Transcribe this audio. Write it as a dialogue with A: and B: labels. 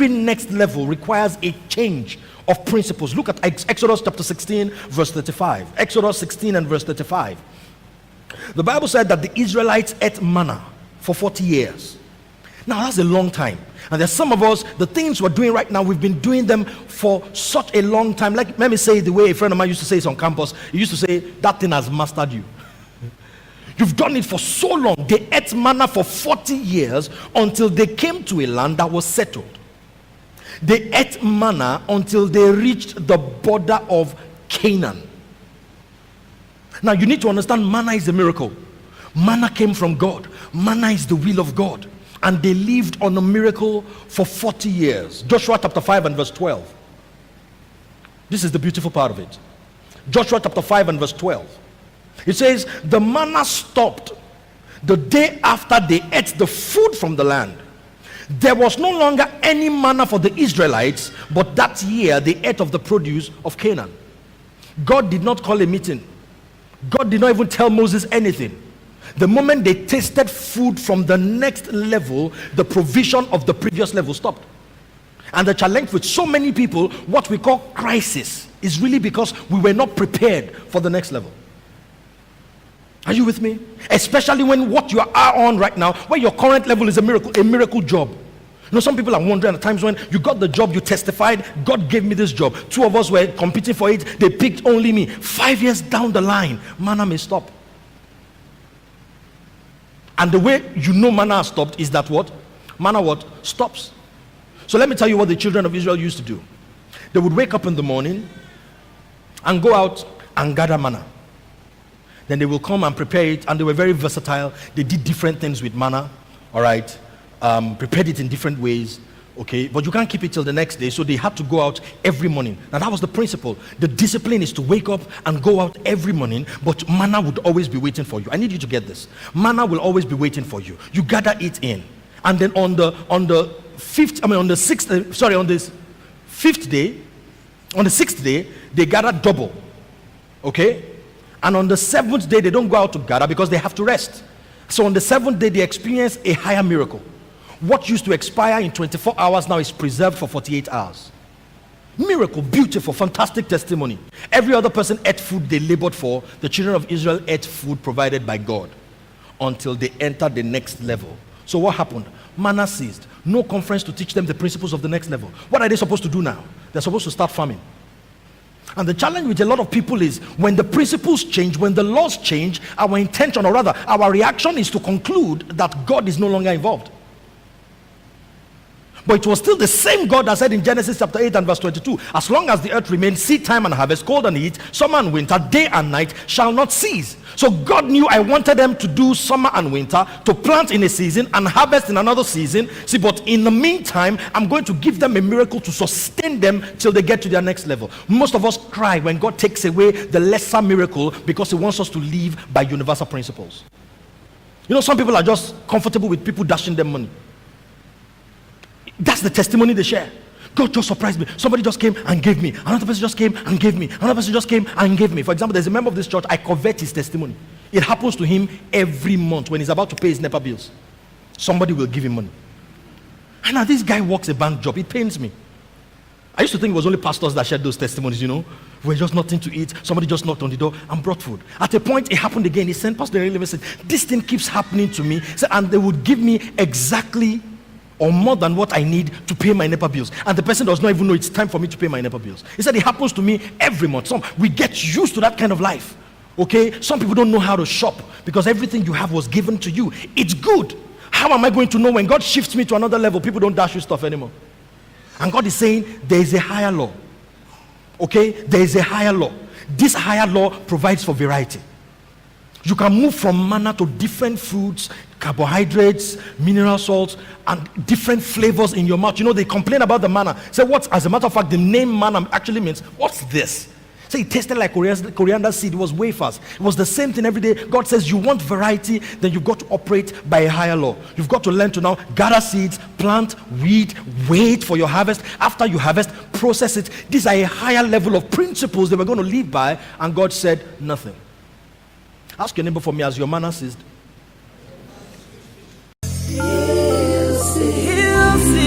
A: every next level requires a change of principles. Look at Exodus chapter 16, verse 35. Exodus 16 and verse 35. The Bible said that the Israelites ate manna for 40 years. Now that's a long time. And there's some of us, the things we're doing right now, we've been doing them for such a long time. Like, let me say the way a friend of mine used to say it on campus. He used to say, that thing has mastered you. You've done it for so long. They ate manna for 40 years until they came to a land that was settled. They ate manna until they reached the border of Canaan. Now you need to understand, manna is a miracle. Manna came from God. Manna is the will of God. And they lived on a miracle for 40 years. Joshua chapter 5 and verse 12. This is the beautiful part of it. Joshua chapter 5 and verse 12. It says, the manna stopped the day after they ate the food from the land. There was no longer any manna for the Israelites, but that year they ate of the produce of Canaan. God did not call a meeting. God did not even tell Moses anything. The moment they tasted food from the next level, the provision of the previous level stopped. And the challenge with so many people, what we call crisis, is really because we were not prepared for the next level. Are you with me? Especially when what you are on right now, where your current level is a miracle job. You know, some people are wondering at times, when you got the job, you testified, God gave me this job. Two of us were competing for it, they picked only me. 5 years down the line, manna may stop. And the way you know manna has stopped is that what? Manna what? Stops. So let me tell you what the children of Israel used to do. They would wake up in the morning and go out and gather manna. Then they will come and prepare it, and they were very versatile. They did different things with manna, all right? Prepared it in different ways, okay? But you can't keep it till the next day, so they had to go out every morning. Now that was the principle. The discipline is to wake up and go out every morning, but manna would always be waiting for you. I need you to get this. Manna will always be waiting for you. You gather it in, and then on the sixth day, they gather double, okay? And on the seventh day, they don't go out to gather because they have to rest. So on the seventh day, they experience a higher miracle. What used to expire in 24 hours now is preserved for 48 hours. Miracle, beautiful, fantastic testimony. Every other person ate food they labored for. The children of Israel ate food provided by God until they entered the next level. So what happened? Manna ceased. No conference to teach them the principles of the next level. What are they supposed to do now? They're supposed to start farming. And the challenge with a lot of people is, when the principles change, when the laws change, our intention, or rather our reaction, is to conclude that God is no longer involved. But it was still the same God that said in Genesis chapter 8 and verse 22, as long as the earth remains, seed time and harvest, cold and heat, summer and winter, day and night shall not cease. So God knew I wanted them to do summer and winter, to plant in a season and harvest in another season. See, but in the meantime, I'm going to give them a miracle to sustain them till they get to their next level. Most of us cry when God takes away the lesser miracle because he wants us to live by universal principles. You know, some people are just comfortable with people dashing them money. That's the testimony they share. God just surprised me. Somebody just came and gave me. Another person just came and gave me. Another person just came and gave me. For example, there's a member of this church, I covet his testimony. It happens to him every month when he's about to pay his NEPA bills. Somebody will give him money. And now this guy works a bank job. It pains me. I used to think it was only pastors that shared those testimonies, you know. We're just nothing to eat. Somebody just knocked on the door and brought food. At a point, it happened again. He sent Pastor Riley and said, this thing keeps happening to me. And they would give me exactly or more than what I need to pay my NEPA bills. And the person does not even know it's time for me to pay my NEPA bills. He said it happens to me every month. We get used to that kind of life. Okay? Some people don't know how to shop because everything you have was given to you. It's good. How am I going to know when God shifts me to another level? People don't dash you stuff anymore. And God is saying there is a higher law. Okay? There is a higher law. This higher law provides for variety. You can move from manna to different foods, carbohydrates, mineral salts, and different flavors in your mouth. You know, they complain about the manna. Say, as a matter of fact, the name manna actually means, what's this? Say, it tasted like coriander seed. It was wafers. It was the same thing every day. God says, you want variety, then you've got to operate by a higher law. You've got to learn to now gather seeds, plant, weed, wait for your harvest. After you harvest, process it. These are a higher level of principles they were going to live by, and God said nothing. Ask your neighbor for me, as your manna ceased.
B: He'll see.